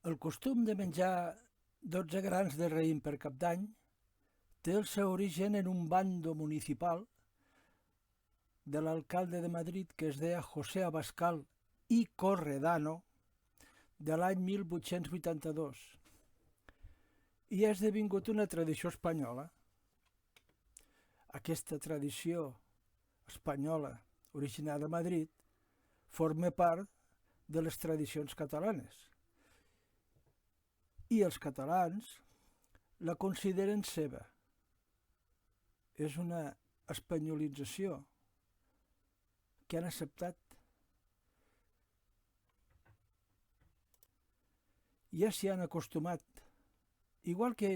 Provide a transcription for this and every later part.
El costum de menjar 12 grans de raïm per Cap d'Any té el seu origen en un bando municipal de l'alcalde de Madrid que es deia José Abascal i Corredano de l'any 1882 i ha esdevingut una tradició espanyola. Aquesta tradició espanyola originada a Madrid forma part de les tradicions catalanes i els catalans la consideren seva. És una espanyolització que han acceptat. Ja s'hi han acostumat. Igual que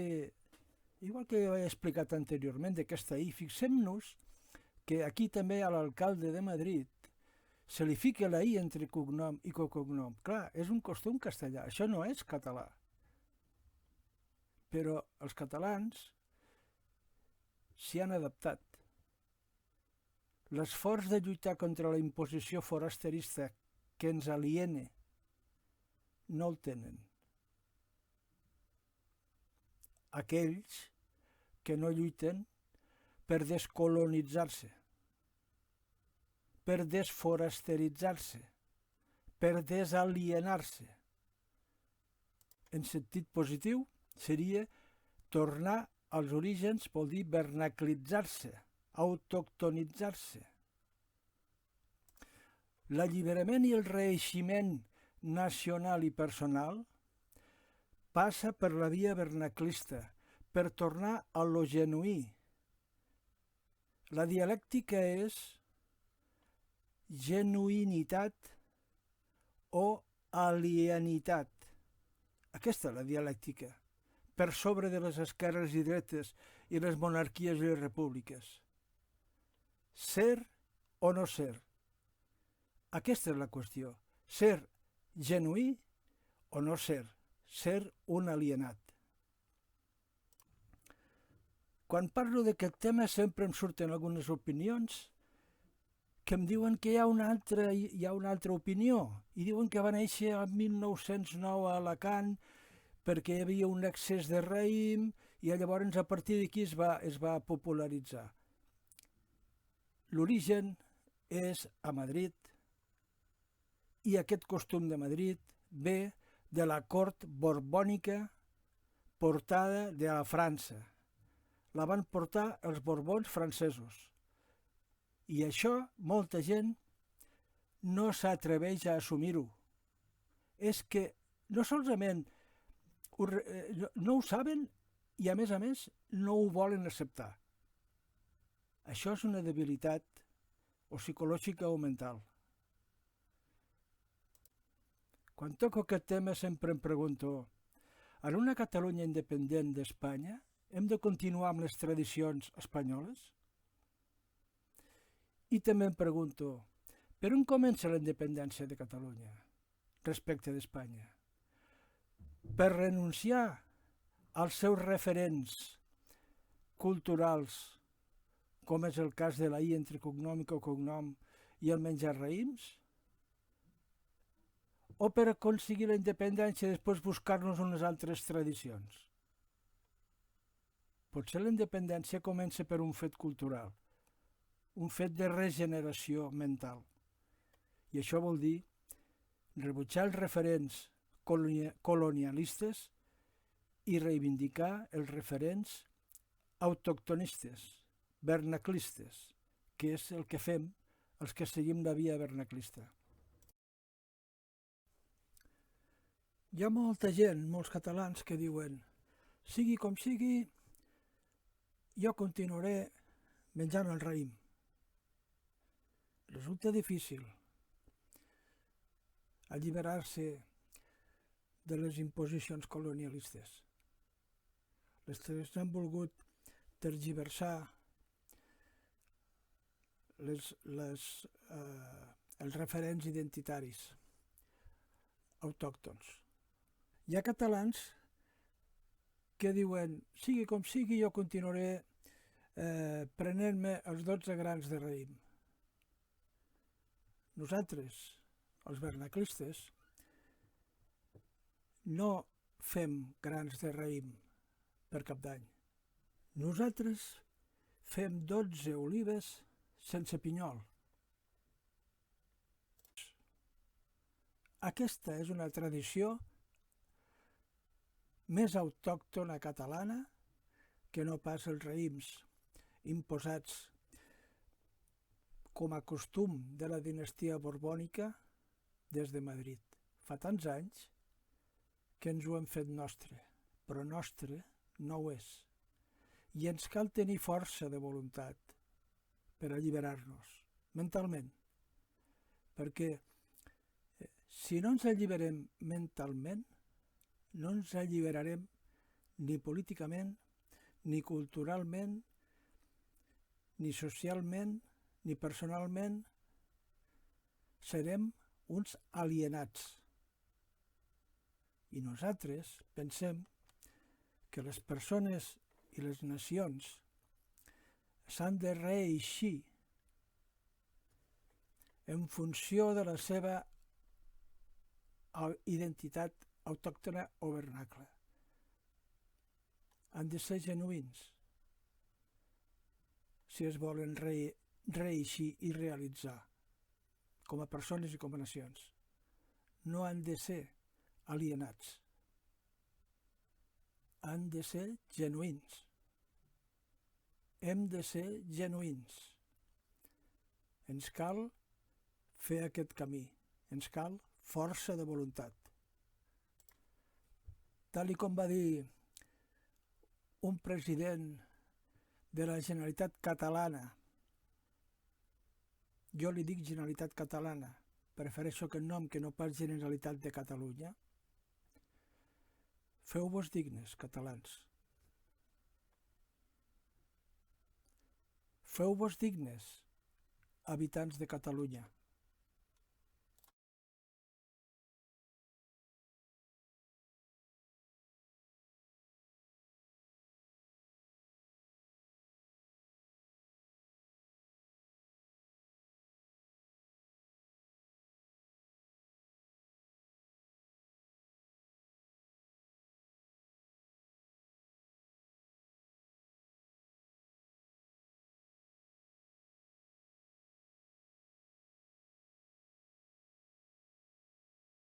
he explicat anteriorment d'aquesta I, fixem-nos que aquí també a l'alcalde de Madrid se li fica la I entre cognom i cognom. Clar, és un costum castellà, això no és català. Però els catalans s'hi han adaptat. L'esforç de lluitar contra la imposició forasterista que ens aliena no el tenen. Aquells que no lluiten per descolonitzar-se, per desforasteritzar-se, per desalienar-se. En sentit positiu seria tornar als orígens, vol dir vernaclitzar-se, autoctonitzar-se. L'alliberament i el reeiximent nacional i personal passa per la via vernaclista, per tornar a lo genuí. La dialèctica és genuïnitat o alienitat. Aquesta és la dialèctica, per sobre de les esquerres i dretes i les monarquies i les repúbliques. Ser o no ser? Aquesta és la qüestió. Ser genuí o no ser? Ser un alienat. Quan parlo d'aquest tema sempre em surten algunes opinions que em diuen que hi ha una altra opinió i diuen que va néixer el 1909 a Alacant perquè hi havia un excés de raïm i llavors a partir d'aquí es va popularitzar. L'origen és a Madrid i aquest costum de Madrid ve de la cort borbònica portada de la França. La van portar els borbons francesos. I això molta gent no s'atreveix a assumir-ho. És que no solament no ho saben i a més no ho volen acceptar. Això és una debilitat o psicològica o mental. Quan toco aquest tema sempre em pregunto, en una Catalunya independent d'Espanya hem de continuar amb les tradicions espanyoles? I també em pregunto, per on comença la independència de Catalunya respecte d'Espanya? Per renunciar als seus referents culturals, com és el cas de la I entre cognom i cognom i el menjar raïms? O per aconseguir la independència i després buscar-nos unes altres tradicions? Potser la independència comença per un fet cultural, un fet de regeneració mental. I això vol dir rebutjar els referents colonialistes i reivindicar els referents autoctonistes, vernaclistes, que és el que fem els que seguim la via vernaclista. Hi ha molta gent, molts catalans, que diuen sigui com sigui, jo continuaré menjant el raïm. Resulta difícil alliberar-se de les imposicions colonialistes. Les tres han volgut tergiversar els referents identitaris autòctons. Hi ha catalans que diuen sigui com sigui, jo continuaré prenent-me els 12 grans de raïm. Nosaltres, els vernaclistes, no fem grans de raïm per Cap d'Any. Nosaltres fem 12 olives sense pinyol. Aquesta és una tradició més autòctona catalana que no pas els raïms imposats com a costum de la dinastia borbònica des de Madrid. Fa tants anys que ens ho hem fet nostre, però nostre no ho és. I ens cal tenir força de voluntat per alliberar-nos mentalment, perquè si no ens alliberem mentalment, no ens alliberarem ni políticament, ni culturalment, ni socialment, ni personalment. Serem uns alienats. I nosaltres pensem que les persones i les nacions s'han de reeixir en funció de la seva identitat autòctona o vernacle. Han de ser genuïns si es volen reeixir i realitzar com a persones i com a nacions. No han de ser alienats. Han de ser genuïns. Hem de ser genuïns. Ens cal fer aquest camí. Ens cal força de voluntat. Tal com va dir un president de la Generalitat catalana, jo li dic Generalitat catalana, prefereixo aquest nom que no pas Generalitat de Catalunya. Feu-vos dignes, catalans. Feu-vos dignes, habitants de Catalunya.